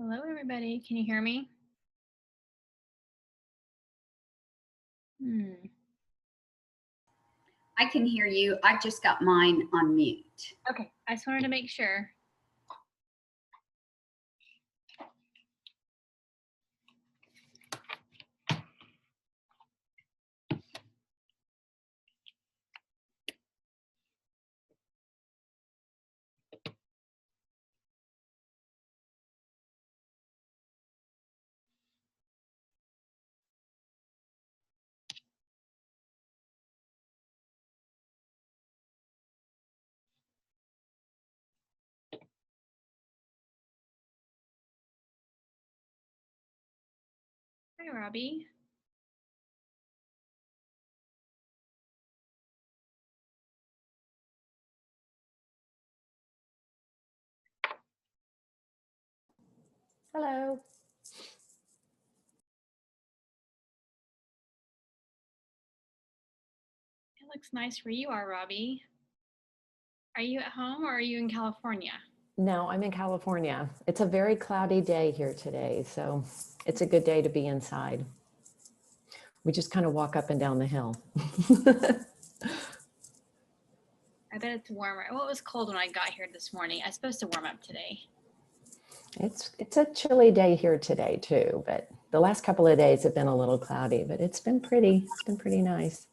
Hello, everybody. Can you hear me? I can hear you. I just got mine on mute. Okay, I just wanted to make sure. Hi, Robbie. Hello. It looks nice where you are, Robbie. Are you at home or are you in California? No, I'm in California. It's a very cloudy day here today, so it's a good day to be inside. We just kind of walk up and down the hill. I bet it's warmer. Well, it was cold when I got here this morning. I'm supposed to warm up today. It's a chilly day here today too, but the last couple of days have been a little cloudy, but it's been pretty nice.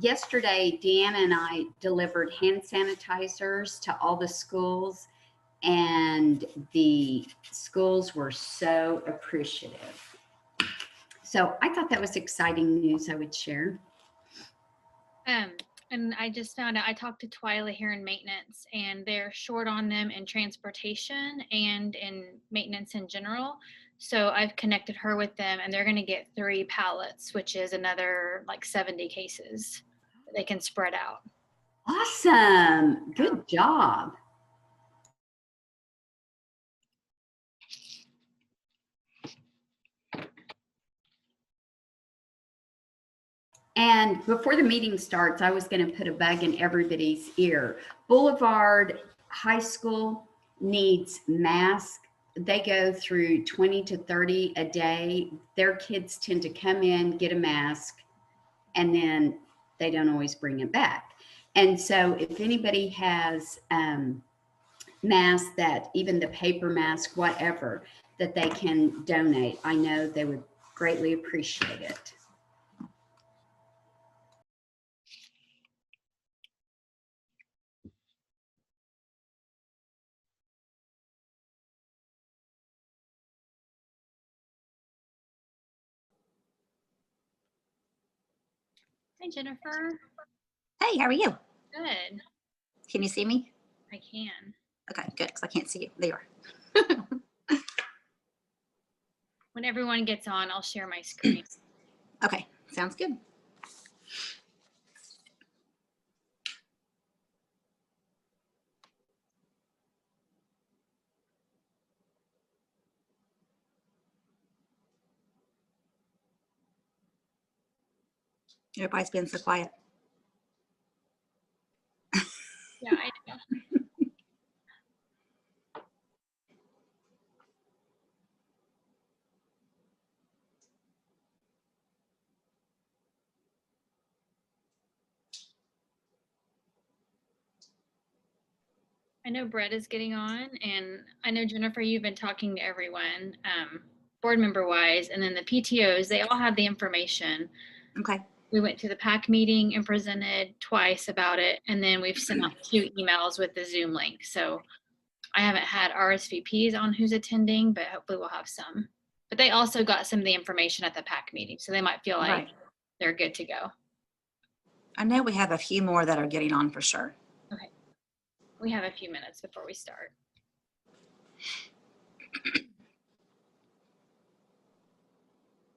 Yesterday, Deanna and I delivered hand sanitizers to all the schools, and the schools were so appreciative. So I thought that was exciting news I would share. And I just found out, I talked to Twyla here in maintenance, and they're short on them in transportation and in maintenance in general. So I've connected her with them, and they're going to get 3 pallets, which is another like 70 cases that they can spread out. Awesome. Good job. And before the meeting starts, I was going to put a bug in everybody's ear. Boulevard High School needs masks. They go through 20 to 30 a day. Their kids tend to come in, get a mask, and then they don't always bring it back. And so if anybody has masks, that even the paper mask, whatever, that they can donate, I know they would greatly appreciate it. Hi, Jennifer. Hey, how are you? Good. Can you see me? I can. Okay, good, because I can't see you. There you are. When everyone gets on, I'll share my screen. Okay, sounds good. Everybody's been so quiet. Yeah, I know. I know Brett is getting on, and I know, Jennifer, you've been talking to everyone, board member wise, and then the PTOs, they all have the information. Okay. We went to the PAC meeting and presented twice about it, and then we've sent out 2 emails with the Zoom link. So I haven't had RSVPs on who's attending, but hopefully we'll have some. But they also got some of the information at the PAC meeting, so they might feel like Right. they're good to go. I know we have a few more that are getting on for sure. Okay. We have a few minutes before we start.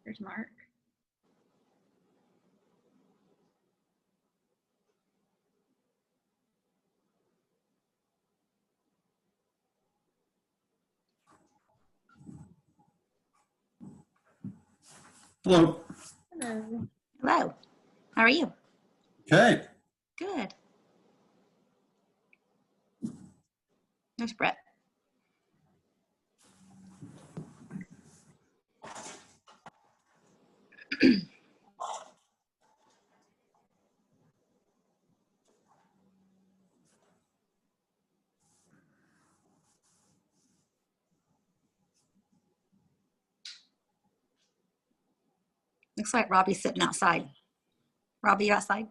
Here's Mark. Hello. Hello. Hello. How are you? Okay. Good. There's Brett. Looks like Robbie's sitting outside. Robbie, you outside?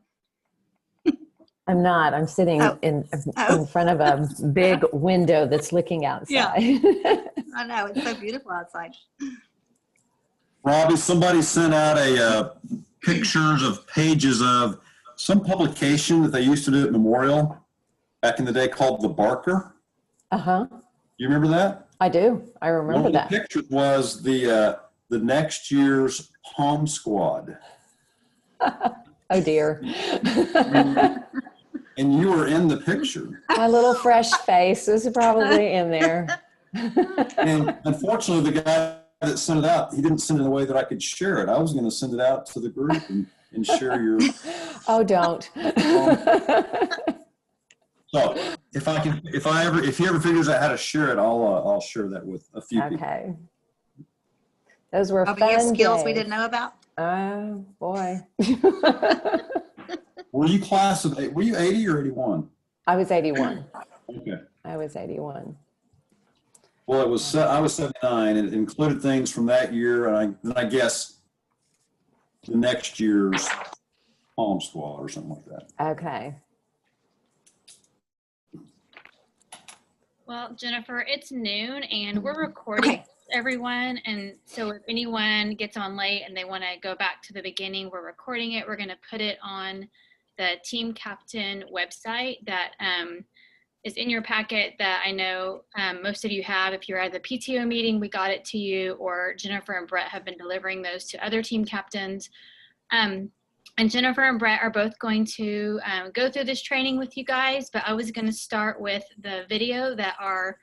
I'm not. I'm sitting Oh. in Oh. front of a big window that's looking outside. I know, it's so beautiful outside. Robbie, somebody sent out pictures of pages of some publication that they used to do at Memorial back in the day called The Barker. Uh-huh. You remember that? I do. I remember One of that. the pictures was the next year's Palm Squad. Oh, dear. And you were in the picture. My little fresh face is probably in there. And unfortunately, the guy that sent it out, he didn't send it in a way that I could share it. I was going to send it out to the group and share your. Oh, don't. So if he ever figures out how to share it, I'll share that with a few people. Okay. Those were Robbie, you have fun skills we days. didn't know about? Oh, boy. Were you were you 80 or 81? I was 81. Okay. I was 81. Well, I was 79, and it included things from that year, and I guess the next year's Palm Squad or something like that. Okay. Well, Jennifer, it's noon and we're recording everyone. And so if anyone gets on late and they want to go back to the beginning, we're recording it. We're going to put it on the Team Captain website that is in your packet that I know most of you have. If you're at the PTO meeting, we got it to you, or Jennifer and Brett have been delivering those to other team captains. And Jennifer and Brett are both going to go through this training with you guys, but I was going to start with the video that our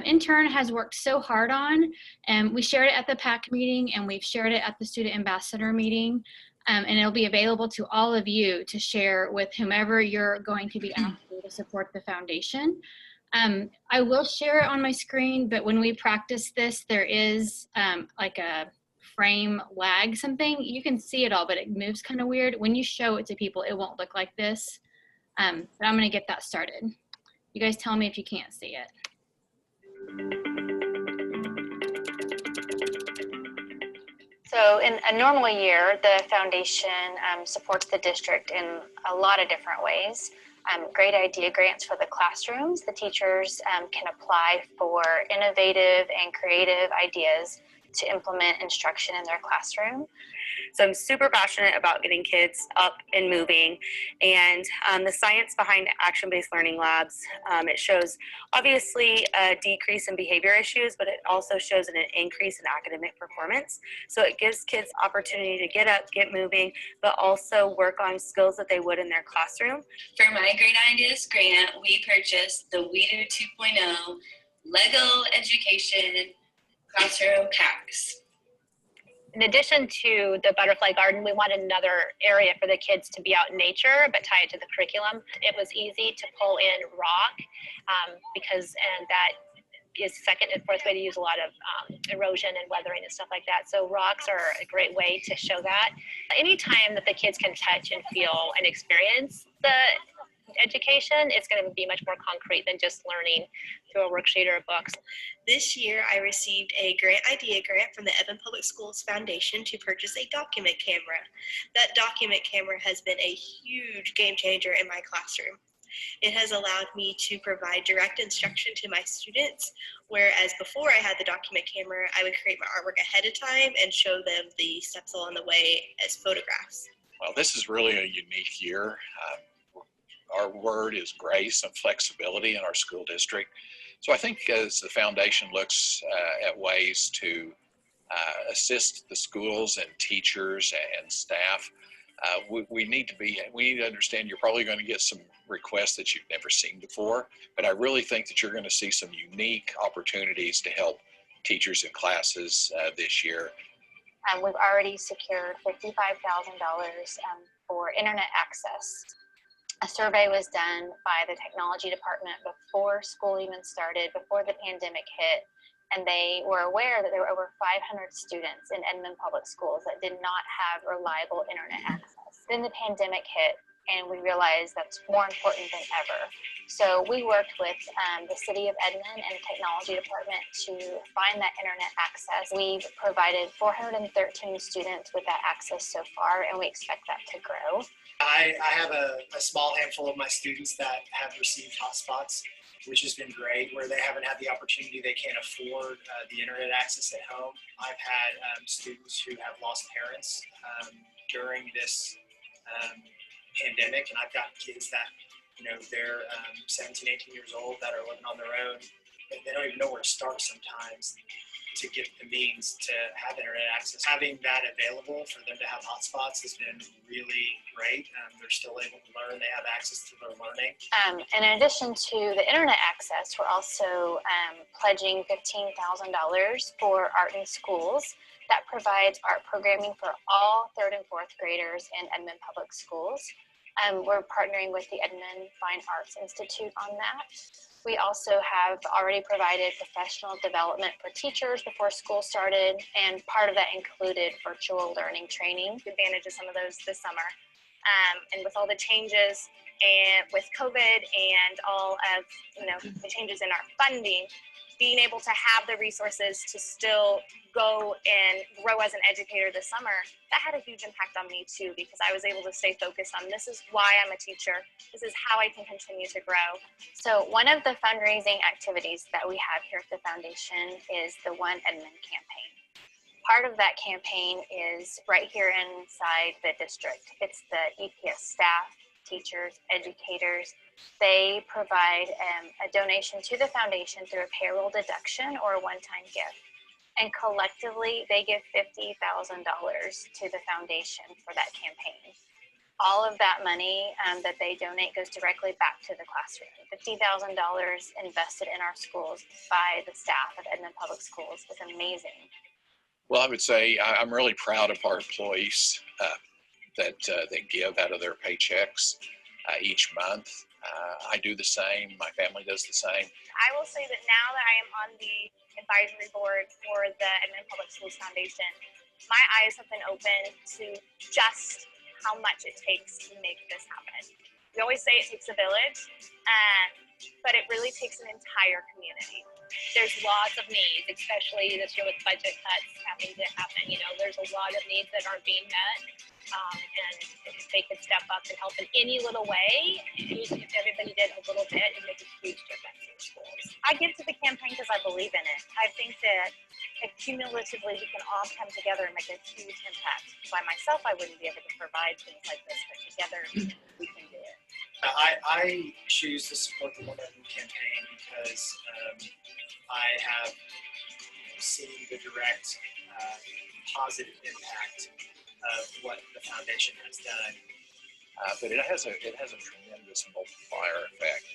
intern has worked so hard on. And we shared it at the PAC meeting, and we've shared it at the student ambassador meeting. And it'll be available to all of you to share with whomever you're going to be asking to support the foundation. I will share it on my screen, but when we practice this, there is like a frame lag something. You can see it all, but it moves kind of weird. When you show it to people, it won't look like this. But I'm going to get that started. You guys tell me if you can't see it. So in a normal year, the foundation supports the district in a lot of different ways. Great idea grants for the classrooms. The teachers can apply for innovative and creative ideas to implement instruction in their classroom. So I'm super passionate about getting kids up and moving, and the science behind action-based learning labs, it shows obviously a decrease in behavior issues, but it also shows an increase in academic performance. So it gives kids opportunity to get up, get moving, but also work on skills that they would in their classroom. For my Great Ideas grant, we purchased the We Do 2.0 Lego Education Classroom Packs. In addition to the butterfly garden, we wanted another area for the kids to be out in nature, but tie it to the curriculum. It was easy to pull in rock and that is second and fourth grade to use a lot of erosion and weathering and stuff like that. So rocks are a great way to show that. Anytime that the kids can touch and feel and experience the education, it's going to be much more concrete than just learning through a worksheet or a book. This year, I received a grant idea grant from the Edmond Public Schools Foundation to purchase a document camera. That document camera has been a huge game changer in my classroom. It has allowed me to provide direct instruction to my students, whereas before I had the document camera, I would create my artwork ahead of time and show them the steps along the way as photographs. Well, this is really a unique year. Our word is grace and flexibility in our school district. So I think as the foundation looks at ways to assist the schools and teachers and staff, we need to understand you're probably going to get some requests that you've never seen before, but I really think that you're going to see some unique opportunities to help teachers and classes this year. We've already secured $55,000 for internet access. A survey was done by the technology department before school even started, before the pandemic hit, and they were aware that there were over 500 students in Edmond Public Schools that did not have reliable internet access. Then the pandemic hit, and we realized that's more important than ever. So we worked with the City of Edmond and the technology department to find that internet access. We've provided 413 students with that access so far, and we expect that to grow. I have a small handful of my students that have received hotspots, which has been great, where they haven't had the opportunity, they can't afford the internet access at home. I've had students who have lost parents during this pandemic, and I've got kids that, they're 17, 18 years old that are living on their own, and they don't even know where to start sometimes to get the means to have internet access. Having that available for them to have hotspots has been really great. They're still able to learn. They have access to their learning. And in addition to the internet access, we're also pledging $15,000 for Art in Schools. That provides art programming for all 3rd and 4th graders in Edmond Public Schools. We're partnering with the Edmond Fine Arts Institute on that. We also have already provided professional development for teachers before school started, and part of that included virtual learning training. Advantage of some of those this summer. And with all the changes and with COVID and all of the changes in our funding, being able to have the resources to still go and grow as an educator this summer, that had a huge impact on me too, because I was able to stay focused on this is why I'm a teacher. This is how I can continue to grow. So one of the fundraising activities that we have here at the foundation is the One Edmond campaign. Part of that campaign is right here inside the district. It's the EPS staff, teachers, educators. They provide a donation to the foundation through a payroll deduction or a one-time gift. And collectively, they give $50,000 to the foundation for that campaign. All of that money that they donate goes directly back to the classroom. $50,000 invested in our schools by the staff of Edmond Public Schools is amazing. Well, I would say I'm really proud of our employees that give out of their paychecks each month. I do the same. My family does the same. I will say that now that I am on the advisory board for the Edmond Public Schools Foundation, my eyes have been open to just how much it takes to make this happen. We always say it takes a village, but it really takes an entire community. There's lots of needs, especially this year with budget cuts having to happen. There's a lot of needs that aren't being met. And if they could step up and help in any little way, even if everybody did a little bit, it makes a huge difference in schools. I give to the campaign because I believe in it. I think that cumulatively we can all come together and make a huge impact. By myself, I wouldn't be able to provide things like this, but together we can do it. I choose to support the One Edmond campaign because I have seen the direct positive impact of what the foundation has done. But it has a tremendous multiplier effect.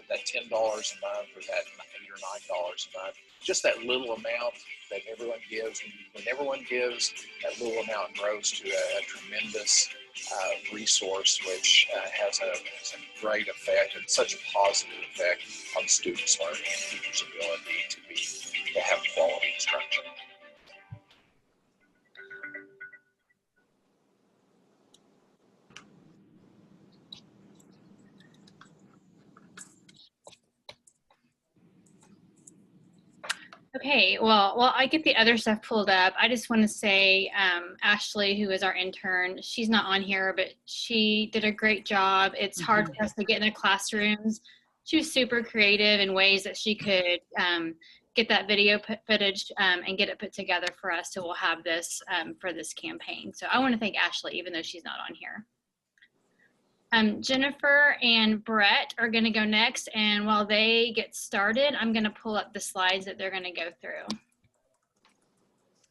That $10 a month or that $8 or $9 a month just that little amount that everyone gives, when everyone gives, that little amount grows to a tremendous resource, which has a great effect and such a positive effect on students' learning and teachers' ability to have quality instruction. Okay, well, I get the other stuff pulled up. I just want to say, Ashley, who is our intern, she's not on here, but she did a great job. It's hard for us to get in the classrooms. She was super creative in ways that she could get that video footage and get it put together for us. So we'll have this for this campaign. So I want to thank Ashley, even though she's not on here. Jennifer and Brett are going to go next, and while they get started, I'm going to pull up the slides that they're going to go through.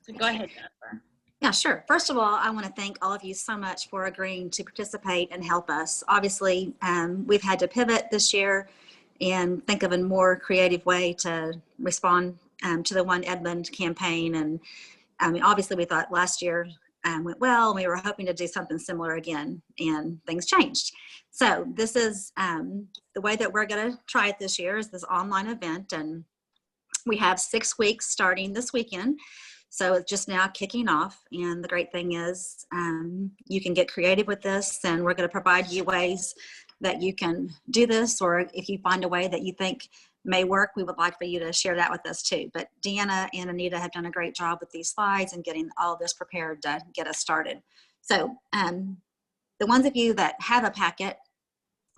So go ahead, Jennifer. Yeah, sure. First of all, I want to thank all of you so much for agreeing to participate and help us. Obviously, we've had to pivot this year and think of a more creative way to respond to the One Edmond campaign. And I mean, obviously, we thought last year went well, and we were hoping to do something similar again, and things changed. So this is the way that we're going to try it this year is this online event, and we have 6 weeks starting this weekend. So it's just now kicking off, and the great thing is you can get creative with this, and we're going to provide you ways that you can do this, or if you find a way that you think may work, we would like for you to share that with us too. But Deanna and Anita have done a great job with these slides and getting all this prepared to get us started. So the ones of you that have a packet,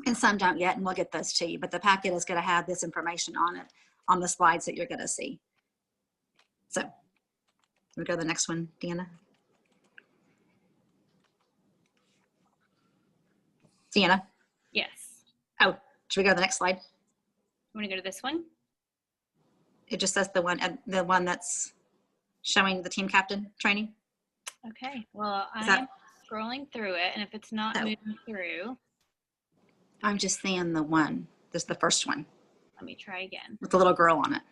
and some don't yet, and we'll get those to you, but the packet is going to have this information on it, on the slides that you're going to see. So we'll go to the next one, Deanna. Deanna? Yes. Oh, should we go to the next slide? You want to go to this one? It just says the one that's showing the team captain training. Okay, well, I'm scrolling through it, and if it's not moving through. I'm just seeing the one. This is the first one. Let me try again. With the little girl on it.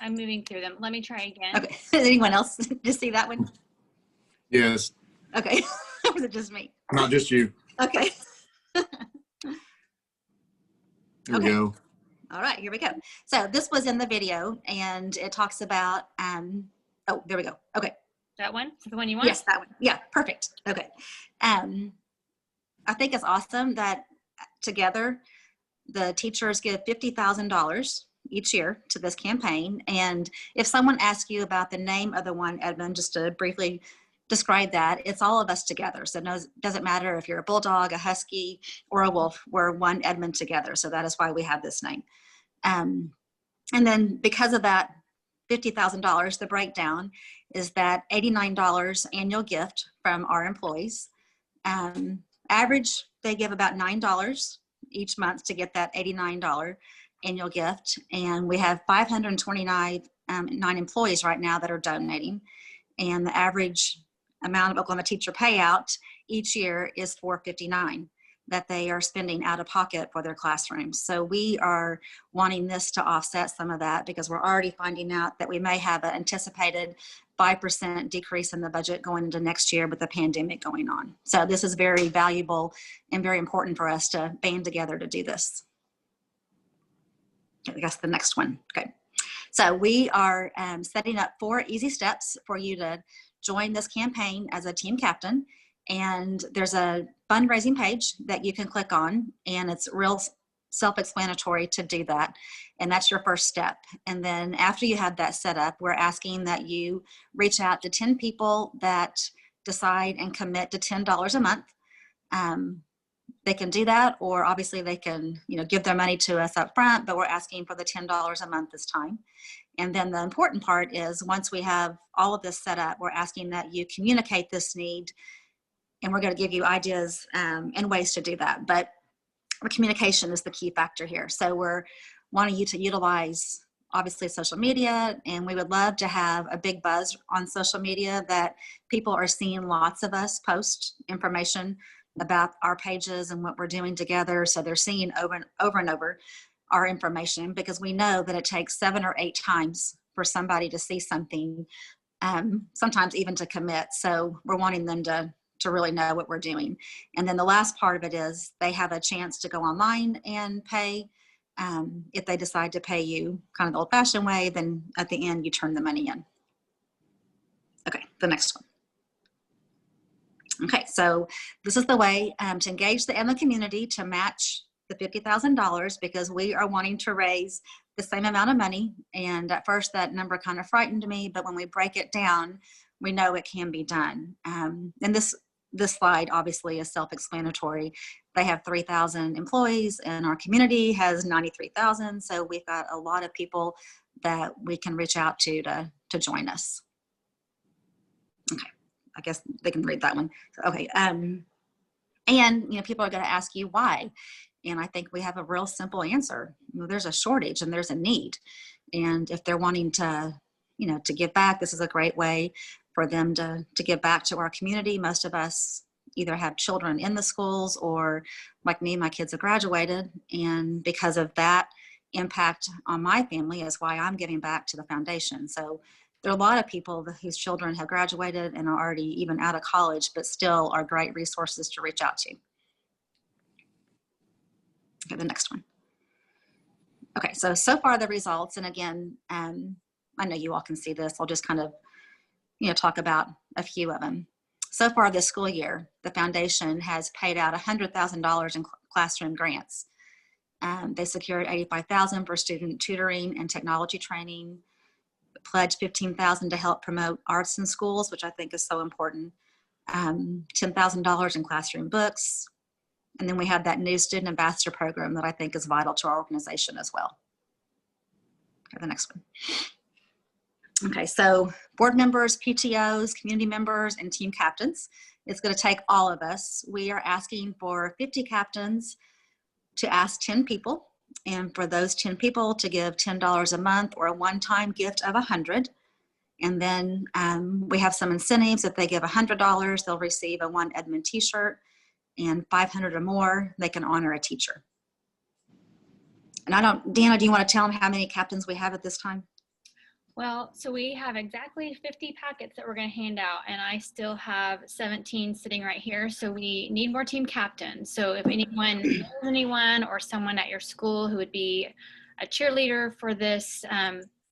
I'm moving through them. Let me try again. Okay. Anyone else just see that one? Yes. Okay. Or was it just me? Not just you. Okay. There we go. All right, here we go. So this was in the video, and it talks about, oh, there we go. Okay. That one? Is the one you want? Yes, that one. Yeah, perfect. Okay. I think it's awesome that together the teachers give $50,000 each year to this campaign. And if someone asks you about the name of the One Edmond, just to briefly describe that, it's all of us together. So it doesn't matter if you're a bulldog, a husky, or a wolf, we're One Edmond together. So that is why we have this name. And then because of that $50,000, the breakdown is that $89 annual gift from our employees. Average, they give about $9 each month to get that $89 annual gift. And we have 529 employees right now that are donating. And the average amount of Oklahoma teacher payout each year is $459 that they are spending out of pocket for their classrooms. So we are wanting this to offset some of that, because we're already finding out that we may have an anticipated 5% decrease in the budget going into next year with the pandemic going on. So this is very valuable and very important for us to band together to do this. I guess the next one. Okay. So we are setting up 4 easy steps for you to join this campaign as a team captain. And there's a fundraising page that you can click on, and it's real self-explanatory to do that. And that's your first step. And then after you have that set up, we're asking that you reach out to 10 people that decide and commit to $10 a month. They can do that, or obviously they can, give their money to us up front, but we're asking for the $10 a month this time. And then the important part is, once we have all of this set up, we're asking that you communicate this need, and we're going to give you ideas and ways to do that. But communication is the key factor here. So we're wanting you to utilize, obviously, social media, and we would love to have a big buzz on social media that people are seeing lots of us post information about our pages and what we're doing together. So they're seeing over and over our information, because we know that it takes 7 or 8 times for somebody to see something, sometimes even to commit. So we're wanting them to really know what we're doing. And then the last part of it is they have a chance to go online and pay. If they decide to pay you kind of the old-fashioned way, then at the end you turn the money in. Okay, the next one. Okay, so this is the way to engage the Edmond community to match the $50,000, because we are wanting to raise the same amount of money. And at first that number kind of frightened me, but when we break it down, we know it can be done. And this slide obviously is self-explanatory. They have 3,000 employees and our community has 93,000. So we've got a lot of people that we can reach out to join us. Okay, I guess they can read that one. Okay, and people are going to ask you why. And I think we have a real simple answer. There's a shortage and there's a need. And if they're wanting to, to give back, this is a great way for them to give back to our community. Most of us either have children in the schools, or like me, my kids have graduated. And because of that impact on my family is why I'm giving back to the foundation. So there are a lot of people whose children have graduated and are already even out of college, but still are great resources to reach out to. Okay, the next one. Okay, so far the results, and again, I know you all can see this. I'll just kind of, talk about a few of them. So far this school year, the foundation has paid out $100,000 in classroom grants. They secured $85,000 for student tutoring and technology training, pledged $15,000 to help promote arts in schools, which I think is so important, $10,000 in classroom books, and then we have that new student ambassador program that I think is vital to our organization as well. Okay, the next one. Okay, so board members, PTOs, community members, and team captains. It's going to take all of us. We are asking for 50 captains to ask 10 people, and for those 10 people to give $10 a month or a one-time gift of $100. And then we have some incentives. If they give $100, they'll receive a one Edmond t-shirt, and 500 or more, they can honor a teacher. And Deanna, do you want to tell them how many captains we have at this time? Well, so we have exactly 50 packets that we're going to hand out, and I still have 17 sitting right here. So we need more team captains. So if anyone knows anyone or someone at your school who would be a cheerleader for this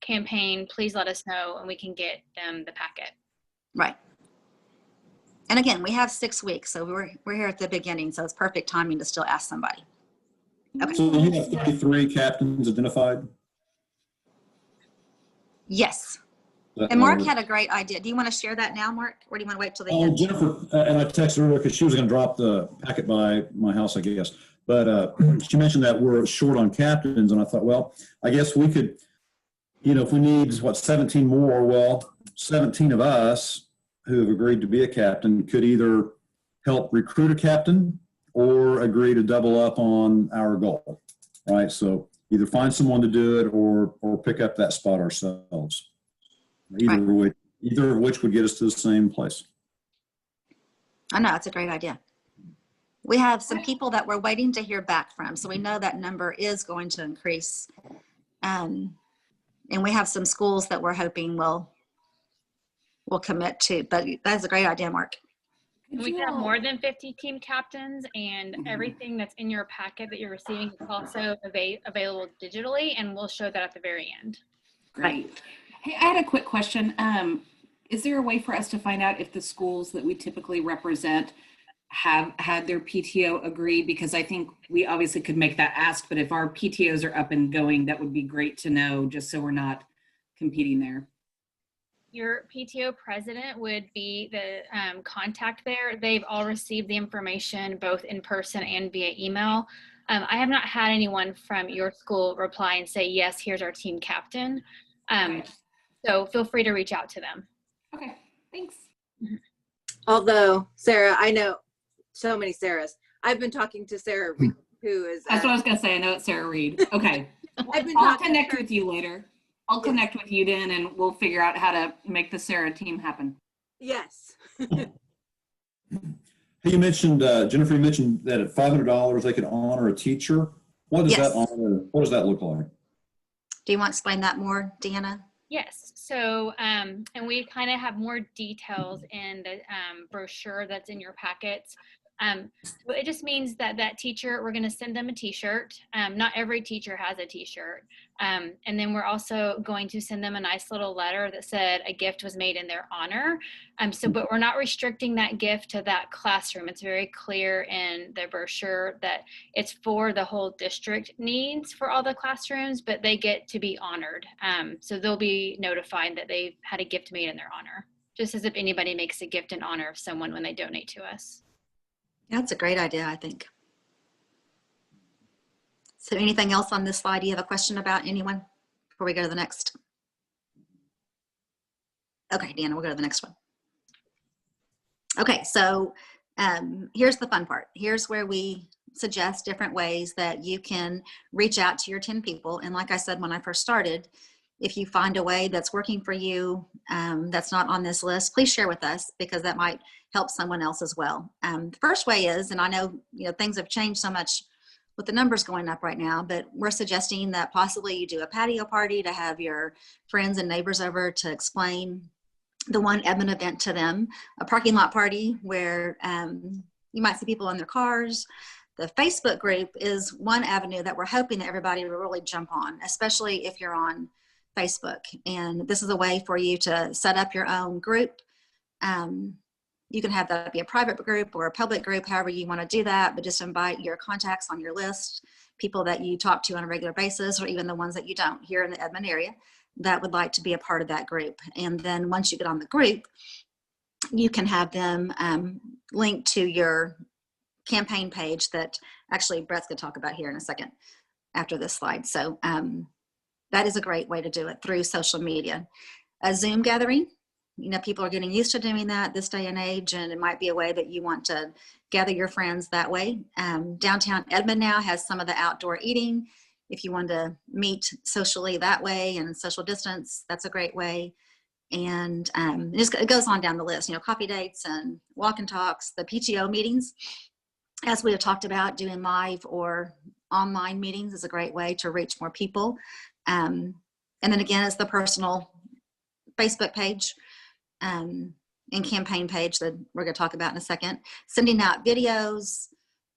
campaign, please let us know and we can get them the packet. Right. And again, we have 6 weeks, so we're here at the beginning, so it's perfect timing to still ask somebody. Okay. So you have 33 captains identified? Yes. And Mark had a great idea. Do you want to share that now, Mark? Or do you want to wait till the end? Jennifer, and I texted her because she was going to drop the packet by my house, I guess. But she mentioned that we're short on captains, and I thought, well, I guess we could, if we need, 17 more, well, 17 of us who have agreed to be a captain could either help recruit a captain or agree to double up on our goal, right? So either find someone to do it or pick up that spot ourselves. Either of which would get us to the same place. I know, it's a great idea. We have some people that we're waiting to hear back from, so we know that number is going to increase. And we have some schools that we're hoping will commit to, but that's a great idea, Mark. We have more than 50 team captains, and everything that's in your packet that you're receiving is also available digitally, and we'll show that at the very end. Great. Hey, I had a quick question. Is there a way for us to find out if the schools that we typically represent have had their PTO agree? Because I think we obviously could make that ask, but if our PTOs are up and going, that would be great to know, just so we're not competing there. Your PTO president would be the contact there. They've all received the information both in person and via email. I have not had anyone from your school reply and say, yes, here's our team captain. Okay. So feel free to reach out to them. Okay, thanks. Although, Sarah, I know so many Sarahs. I've been talking to Sarah, who is... That's what I was going to say. I know it's Sarah Reed. Okay. I'll connect with you later. I'll connect with you then, and we'll figure out how to make the Sarah team happen. Yes. Hey, you mentioned, Jennifer, you mentioned that at $500 they could honor a teacher. What does Yes. what does that look like? Do you want to explain that more, Deanna? Yes. So, and we kind of have more details in the brochure that's in your packets. But it just means that that teacher, we're going to send them a t-shirt. Not every teacher has a t-shirt. And then we're also going to send them a nice little letter that said a gift was made in their honor. But we're not restricting that gift to that classroom. It's very clear in the brochure that it's for the whole district needs for all the classrooms, but they get to be honored. So they'll be notified that they've had a gift made in their honor, just as if anybody makes a gift in honor of someone when they donate to us. That's a great idea, I think. So anything else on this slide you have a question about, anyone, before we go to the next? Okay, Deanna, we'll go to the next one. Okay, so here's the fun part. Here's where we suggest different ways that you can reach out to your 10 people. And like I said, when I first started, if you find a way that's working for you that's not on this list, please share with us, because that might help someone else as well. The first way is, and I know, things have changed so much with the numbers going up right now, but we're suggesting that possibly you do a patio party to have your friends and neighbors over to explain the One Edmond event to them, a parking lot party where you might see people in their cars. The Facebook group is one avenue that we're hoping that everybody will really jump on, especially if you're on Facebook. And this is a way for you to set up your own group. You can have that be a private group or a public group, however you want to do that, but just invite your contacts on your list, people that you talk to on a regular basis, or even the ones that you don't here in the Edmond area that would like to be a part of that group. And then once you get on the group, you can have them linked to your campaign page that actually Brett's going to talk about here in a second after this slide. So that is a great way to do it, through social media. A Zoom gathering, people are getting used to doing that this day and age, and it might be a way that you want to gather your friends that way. Downtown Edmond now has some of the outdoor eating. If you want to meet socially that way and social distance, that's a great way. And it goes on down the list, coffee dates and walk and talks, the PTO meetings, as we have talked about, doing live or online meetings is a great way to reach more people. And then again, it's the personal Facebook page and campaign page that we're going to talk about in a second. Sending out videos,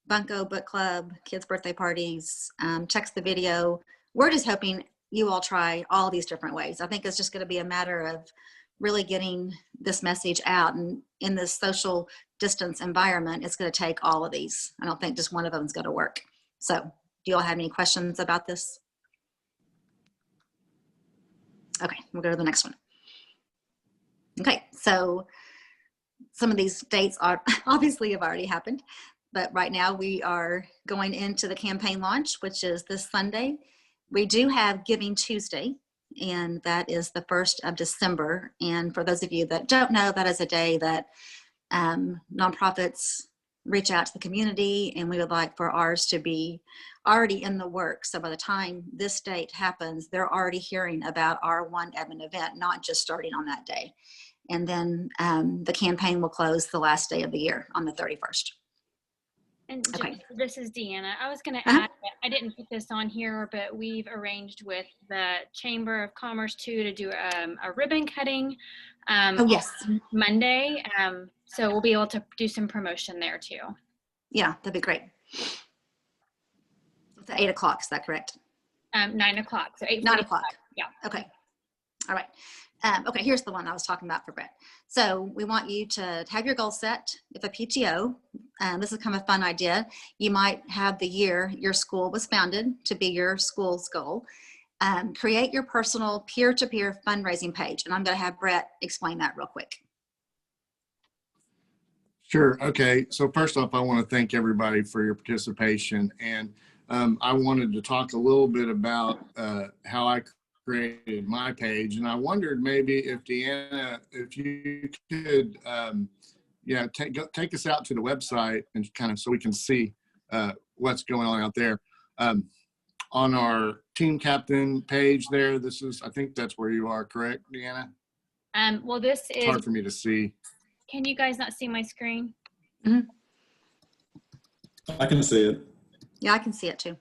Bunko Book Club, kids' birthday parties, text the video. We're just hoping you all try all these different ways. I think it's just going to be a matter of really getting this message out. And in this social distance environment, it's going to take all of these. I don't think just one of them is going to work. So do you all have any questions about this? Okay, we'll go to the next one. Okay, so some of these dates are obviously have already happened, but right now we are going into the campaign launch, which is this Sunday. We do have Giving Tuesday, and that is the 1st of December. And for those of you that don't know, that is a day that nonprofits reach out to the community, and we would like for ours to be already in the works. So by the time this date happens, they're already hearing about our One Edmond event, not just starting on that day. And then the campaign will close the last day of the year on the 31st. And Okay. This is Deanna. I was going to add, I didn't put this on here, but we've arranged with the Chamber of Commerce too to do a ribbon cutting Oh, yes. on Monday. So we'll be able to do some promotion there too. Yeah, that'd be great. It's at 8 o'clock, is that correct? 9 o'clock. So 8 9 o'clock. Yeah. Okay. All right. Okay, here's the one I was talking about for Brett. So we want you to have your goal set. If a PTO, this is kind of a fun idea. You might have the year your school was founded to be your school's goal. Create your personal peer-to-peer fundraising page. And I'm going to have Brett explain that real quick. Sure. Okay. So first off, I want to thank everybody for your participation. And I wanted to talk a little bit about how I created my page. And I wondered maybe if Deanna, if you could, take us out to the website and kind of so we can see what's going on out there. On our team captain page there, I think that's where you are, correct, Deanna? Well, this It's is hard for me to see. Can you guys not see my screen? I can see it. Yeah, I can see it too.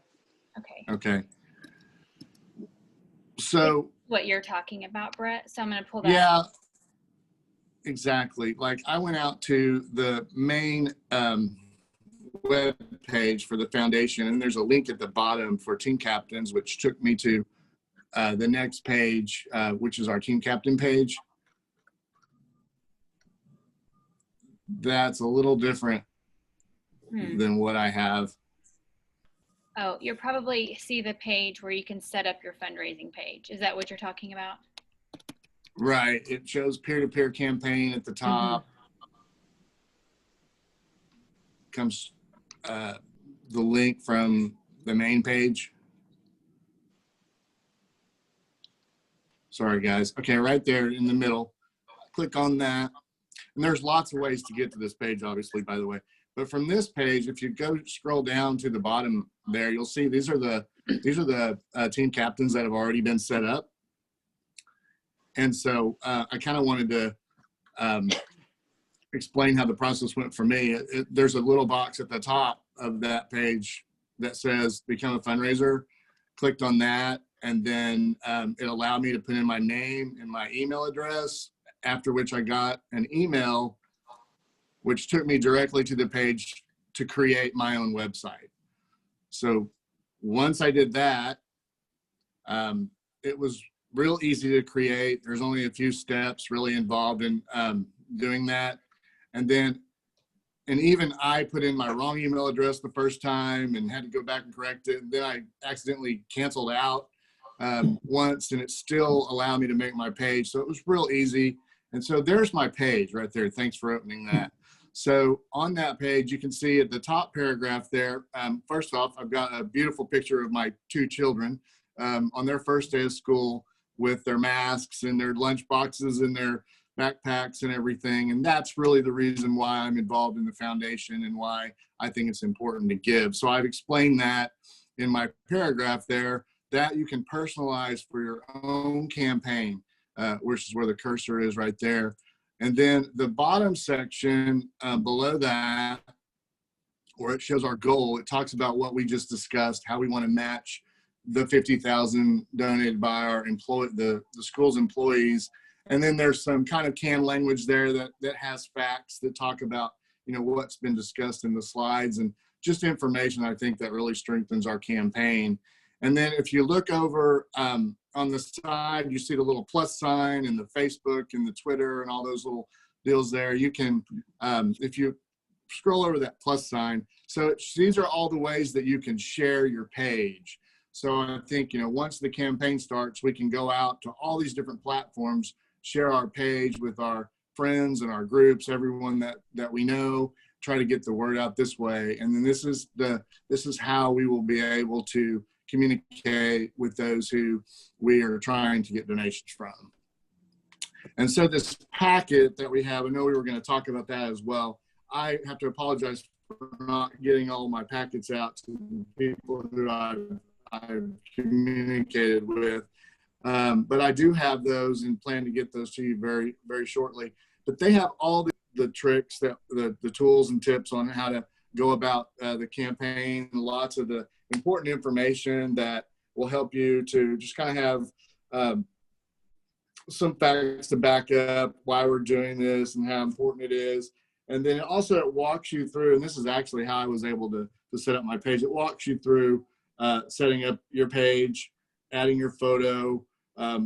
Okay. Okay. So What you're talking about, Brett. So I'm going to pull that yeah, up. exactly. Like I went out to the main web page for the foundation, and there's a link at the bottom for team captains, which took me to the next page, which is our team captain page. That's a little different than what I have. Oh, you'll probably see the page where you can set up your fundraising page. Is that what you're talking about? Right. It shows peer-to-peer campaign at the top. Comes the link from the main page. Sorry, guys. Okay, right there in the middle. Click on that. And there's lots of ways to get to this page, obviously, by the way. But from this page, if you go scroll down to the bottom there, you'll see these are the team captains that have already been set up. And so I kind of wanted to explain how the process went for me. There's a little box at the top of that page that says become a fundraiser. Clicked on that, and then it allowed me to put in my name and my email address, after which I got an email which took me directly to the page to create my own website. So once I did that, it was real easy to create. There's only a few steps really involved in doing that. And even I put in my wrong email address the first time and had to go back and correct it. And then I accidentally canceled out once, and it still allowed me to make my page. So it was real easy. And so there's my page right there. Thanks for opening that. So on that page, you can see at the top paragraph there, first off, I've got a beautiful picture of my two children on their first day of school with their masks and their lunch boxes and their backpacks and everything. And that's really the reason why I'm involved in the foundation and why I think it's important to give. So I've explained that in my paragraph there, that you can personalize for your own campaign, which is where the cursor is right there. And then the bottom section below that, where it shows our goal, it talks about what we just discussed, how we want to match the $50,000 donated by our the school's employees. And then there's some kind of canned language there that has facts that talk about, what's been discussed in the slides, and just information I think that really strengthens our campaign. And then if you look over on the side, you see the little plus sign and the Facebook and the Twitter and all those little deals there. You can, if you scroll over that plus sign, so these are all the ways that you can share your page. So I think, once the campaign starts, we can go out to all these different platforms, share our page with our friends and our groups, everyone that we know, try to get the word out this way. And then this is how we will be able to communicate with those who we are trying to get donations from. And so this packet that we have, I know we were going to talk about that as well. I have to apologize for not getting all my packets out to the people who I've communicated with. But I do have those and plan to get those to you very, very shortly. But they have all the tricks, the tools and tips on how to go about the campaign, lots of the important information that will help you to just kind of have some facts to back up why we're doing this and how important it is. And then also it walks you through, and this is actually how I was able to set up my page. It walks you through setting up your page, adding your photo,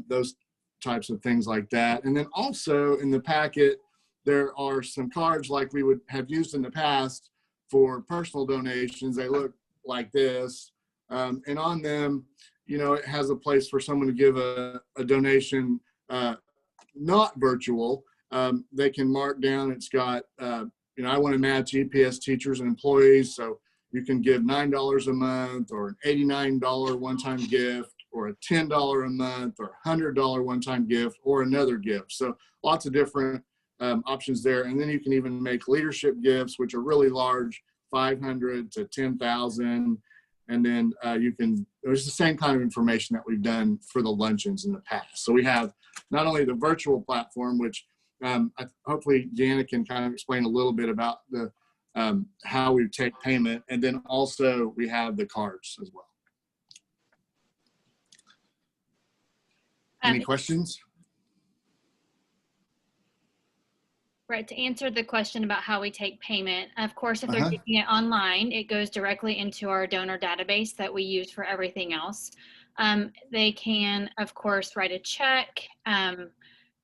those types of things like that. And then also in the packet, there are some cards like we would have used in the past for personal donations. They look like this. And on them, it has a place for someone to give a donation, not virtual. They can mark down, it's got, I want to match EPS teachers and employees. So you can give $9 a month, or an $89 one-time gift, or a $10 a month, or $100 one-time gift, or another gift. So lots of different options there. And then you can even make leadership gifts, which are really large, 500 to 10,000. And then there's the same kind of information that we've done for the luncheons in the past. So we have not only the virtual platform, which hopefully Deanna can kind of explain a little bit about how we take payment. And then also we have the cards as well. Any questions? Right, to answer the question about how we take payment, of course, if they're Uh-huh. taking it online, it goes directly into our donor database that we use for everything else. They can, of course, write a check.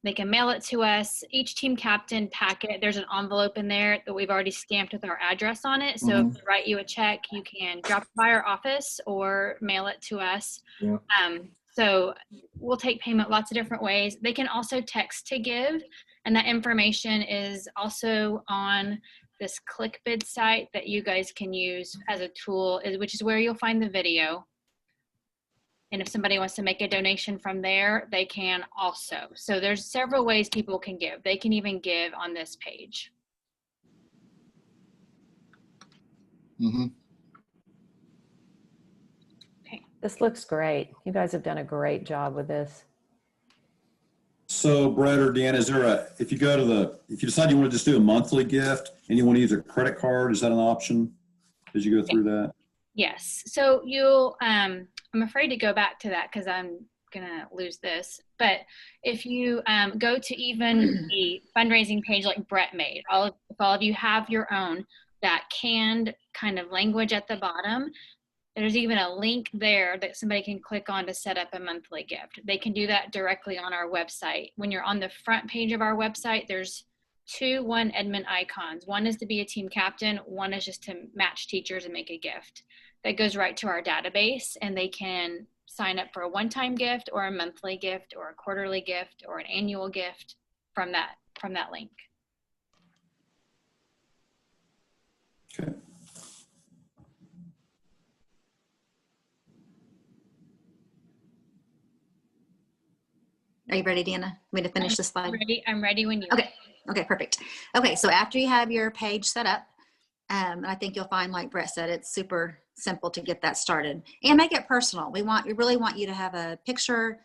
They can mail it to us. Each team captain packet, there's an envelope in there that we've already stamped with our address on it. So if they write you a check, you can drop it by our office or mail it to us. Yeah. So we'll take payment lots of different ways. They can also text to give, and that information is also on this ClickBid site that you guys can use as a tool, which is where you'll find the video. And if somebody wants to make a donation from there, they can also. So there's several ways people can give. They can even give on this page. Mm-hmm. Okay. This looks great. You guys have done a great job with this. So Brett or Deanna, is there if you decide you want to just do a monthly gift and you want to use a credit card, is that an option as you go through that? Yes. So you'll, I'm afraid to go back to that because I'm going to lose this. But if you go to even the fundraising page like Brett made, if all of you have your own, that canned kind of language at the bottom, there's even a link there that somebody can click on to set up a monthly gift. They can do that directly on our website. When you're on the front page of our website, there's one Edmond icons. One is to be a team captain. One is just to match teachers and make a gift. That goes right to our database, and they can sign up for a one-time gift or a monthly gift or a quarterly gift or an annual gift from that link. Okay. Are you ready, Deanna? Me to finish this slide? I'm ready when you are. Okay. Okay, perfect. Okay, so after you have your page set up, I think you'll find, like Brett said, it's super simple to get that started and make it personal. We really want you to have a picture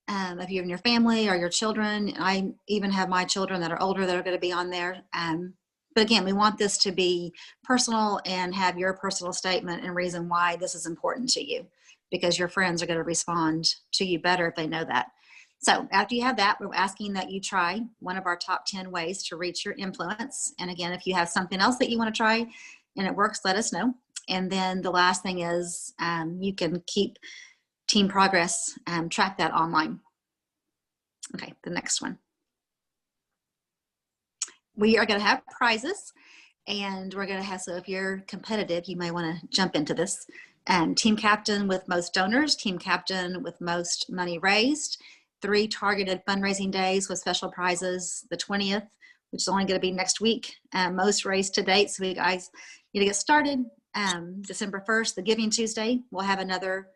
of you and your family or your children. I even have my children that are older that are going to be on there. But again, we want this to be personal and have your personal statement and reason why this is important to you, because your friends are going to respond to you better if they know that. So after you have that, we're asking that you try one of our top 10 ways to reach your influence. And again, if you have something else that you want to try and it works, let us know. And then the last thing is you can keep team progress, track that online. Okay, the next one. We are going to have prizes, and we're going to have, so if you're competitive, you may want to jump into this. Team captain with most donors, team captain with most money raised, 3 targeted fundraising days with special prizes, the 20th, which is only going to be next week, most raised to date. So you guys need to get started. December 1st, the Giving Tuesday, we'll have another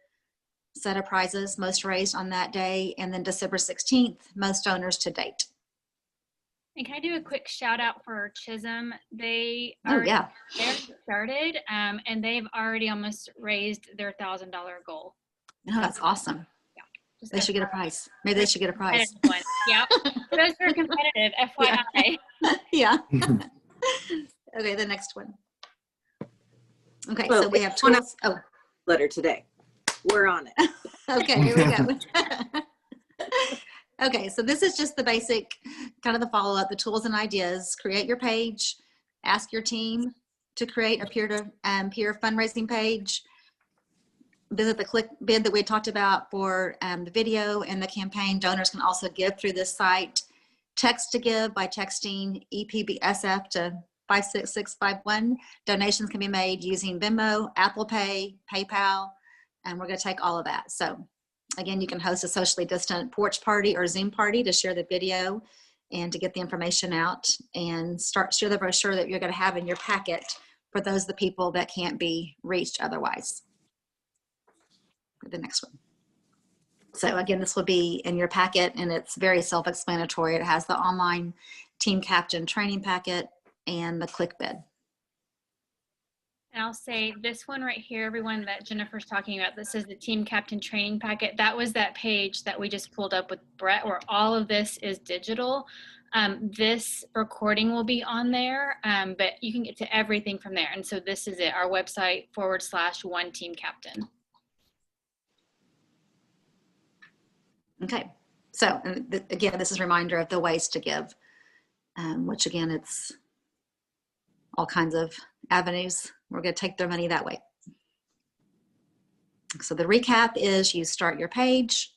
set of prizes, most raised on that day. And then December 16th, most donors to date. And can I do a quick shout out for Chisholm? They yeah, they're started, and they've already almost raised their $1,000 goal. Oh, that's awesome. They should get a prize. Maybe they should get a prize. Yeah, those are competitive, FYI. Yeah. Okay, the next one. Okay, so we have tools. Oh, letter today. We're on it. Okay, here we go. Okay, so this is just the basic, kind of the follow-up, the tools and ideas. Create your page. Ask your team to create a peer-to-peer fundraising page. Visit the ClickBid that we talked about for the video and the campaign. Donors can also give through this site. Text to give by texting EPBSF to 56651. Donations can be made using Venmo, Apple Pay, PayPal, and we're going to take all of that. So again, you can host a socially distant porch party or Zoom party to share the video and to get the information out, and share the brochure that you're going to have in your packet for those of the people that can't be reached otherwise. The next one. So again, this will be in your packet, and it's very self-explanatory. It has the online team captain training packet and the ClickBid. And I'll say this one right here, everyone that Jennifer's talking about, this is the team captain training packet. That was that page that we just pulled up with Brett, where all of this is digital. This recording will be on there, but you can get to everything from there. And so this is it, our website /one team captain. Okay, So and again, this is a reminder of the ways to give, which again, it's all kinds of avenues. We're going to take their money that way. So the recap is you start your page,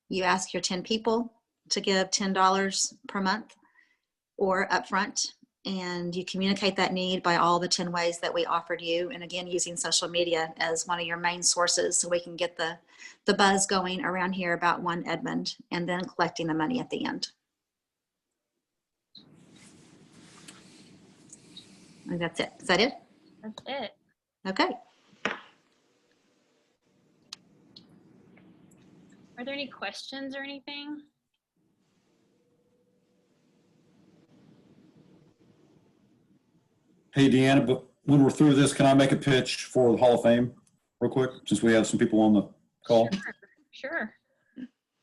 you ask your 10 people to give $10 per month or upfront, and you communicate that need by all the 10 ways that we offered you. And again, using social media as one of your main sources so we can get the buzz going around here about One Edmond, and then collecting the money at the end. And that's it. Is that it? That's it. Okay. Are there any questions or anything? Hey, Deanna, but when we're through this, can I make a pitch for the Hall of Fame real quick, since we have some people on the call? Sure.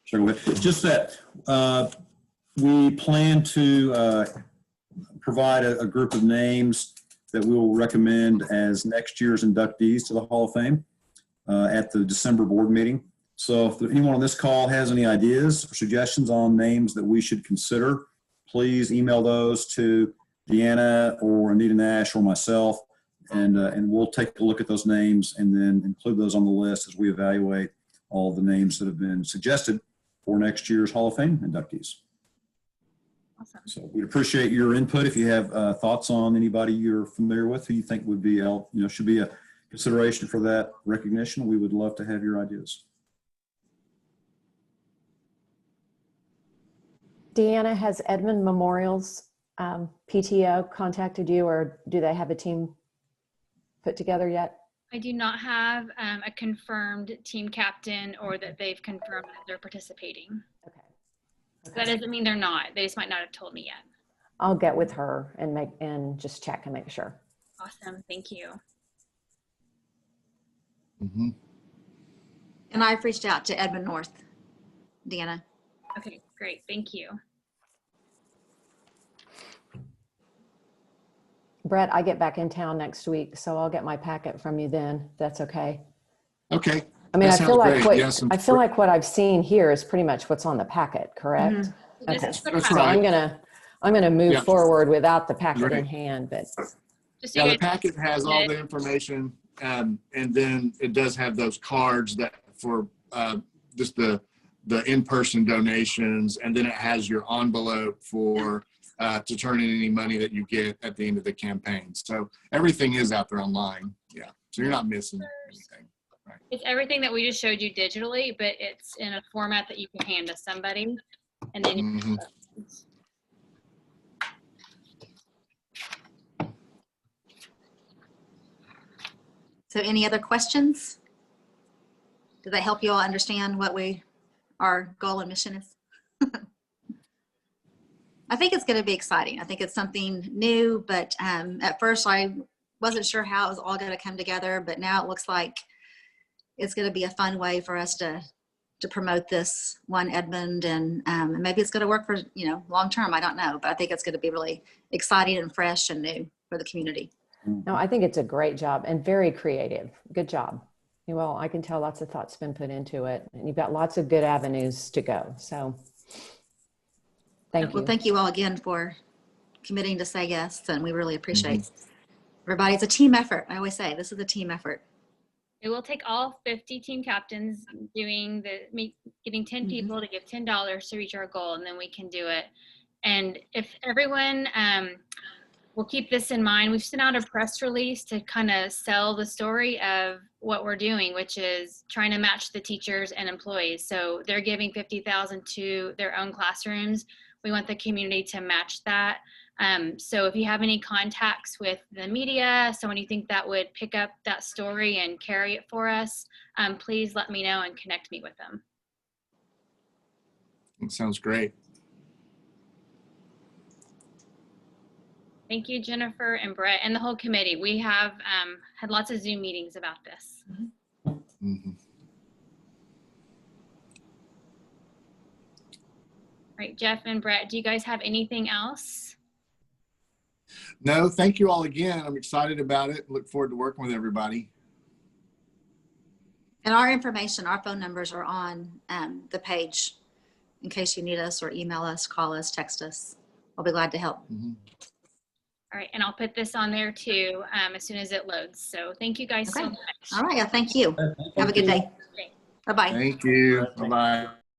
Sure, go ahead. Just that we plan to provide a group of names that we will recommend as next year's inductees to the Hall of Fame at the December board meeting. So if anyone on this call has any ideas or suggestions on names that we should consider, please email those to Deanna or Anita Nash or myself, and we'll take a look at those names and then include those on the list as we evaluate all the names that have been suggested for next year's Hall of Fame inductees. Awesome. So we'd appreciate your input. If you have thoughts on anybody you're familiar with who you think would be, should be a consideration for that recognition, we would love to have your ideas. Deanna, has Edmond Memorial's PTO contacted you, or do they have a team put together yet? I do not have a confirmed team captain or that they've confirmed that they're participating. Okay. That doesn't mean they're not. They just might not have told me yet. I'll get with her and just check and make sure. Awesome. Thank you. Mm-hmm. And I've reached out to Edmond North, Deanna. Okay, great. Thank you. Brett, I get back in town next week, so I'll get my packet from you then. If that's okay. Okay. I mean, That I feel sounds like great. Yes, I feel like what I've seen here is pretty much what's on the packet, correct? Mm-hmm. Okay. This is That's So right. I'm gonna move Yeah. forward without the packet Great. in hand, but Just so Yeah, you the guys- packet has all the information, and then it does have those cards that for just the in-person donations, and then it has your envelope for to turn in any money that you get at the end of the campaign. So everything is out there online. Yeah, so you're not missing anything. Right. It's everything that we just showed you digitally, but it's in a format that you can hand to somebody, and then Mm-hmm. So any other questions? Did that help you all understand what our goal and mission is? I think it's going to be exciting. I think it's something new, but at first I wasn't sure how it was all going to come together, but now it looks like it's going to be a fun way for us to promote this One Edmond, and maybe it's going to work for, long term. I don't know, but I think it's going to be really exciting and fresh and new for the community. no, I think it's a great job and very creative. Good job. Well, I can tell lots of thought's been put into it, and you've got lots of good avenues to go. So thank you. Well, thank you all again for committing to say yes, and we really appreciate everybody. It's a team effort. I always say this is a team effort. it will take all 50 team captains getting 10 people to give $10 to reach our goal, and then we can do it. And if everyone will keep this in mind, we've sent out a press release to kind of sell the story of what we're doing, which is trying to match the teachers and employees. So they're giving $50,000 to their own classrooms. We want the community to match that. So if you have any contacts with the media, someone you think that would pick up that story and carry it for us, please let me know and connect me with them. It sounds great. Thank you, Jennifer and Brett and the whole committee. We have had lots of Zoom meetings about this. Mm-hmm. Right, Jeff and Brett, do you guys have anything else? No, thank you all again. I'm excited about it. Look forward to working with everybody. And our information, our phone numbers are on the page. in case you need us, or email us, call us, text us. We'll be glad to help. Mhm. All right, and I'll put this on there too as soon as it loads. So thank you guys so Okay. much. All right. Yeah, thank you. Have a good day. Bye-bye. Thank you. Bye-bye.